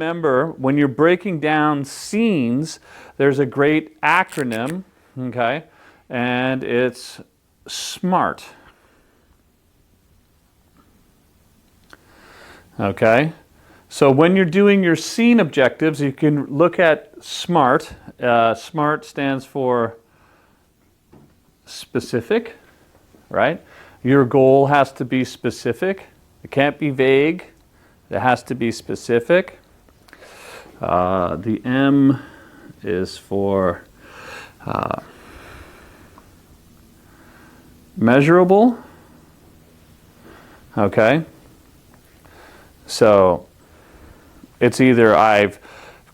remember when you're breaking down scenes, there's a great acronym, okay, and it's SMART. Okay, so when you're doing your scene objectives, you can look at SMART. SMART stands for specific, right? Your goal has to be specific. It can't be vague. It has to be specific. The M is for measurable. Okay. So it's either I've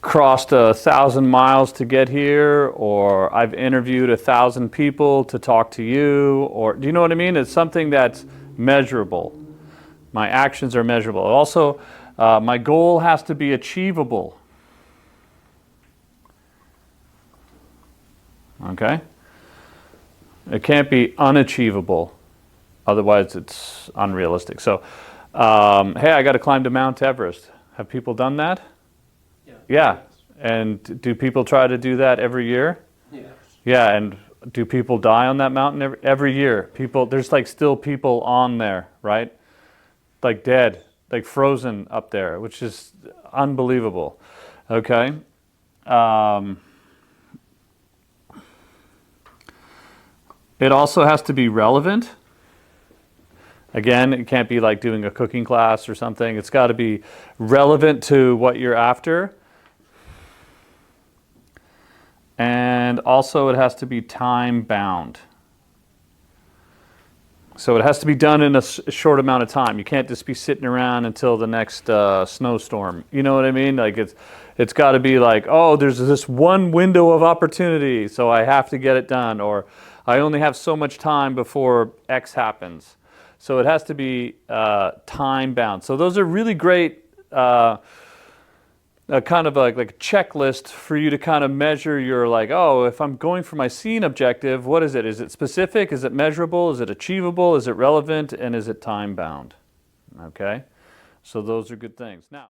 crossed 1,000 miles to get here, or I've interviewed 1,000 people to talk to you, or do you know what I mean? It's something that's measurable. My actions are measurable. Also, my goal has to be achievable. Okay? It can't be unachievable. Otherwise, it's unrealistic. So, hey, I got to climb to Mount Everest. Have people done that? Yeah. And do people try to do that every year? Yes. Yeah, and do people die on that mountain every year? People, there's like still people on there, right? Like dead, like frozen up there, which is unbelievable. Okay. It also has to be relevant. Again, it can't be like doing a cooking class or something. It's got to be relevant to what you're after. And also it has to be time bound. So it has to be done in a short amount of time. You can't just be sitting around until the next snowstorm. You know what I mean? Like it's got to be like, oh, there's this one window of opportunity, so I have to get it done. Or I only have so much time before X happens. So it has to be time bound. So those are really great kind of like a checklist for you to kind of measure your like, oh, if I'm going for my scene objective, what is it? Is it specific? Is it measurable? Is it achievable? Is it relevant? And is it time bound? Okay, so those are good things. Now.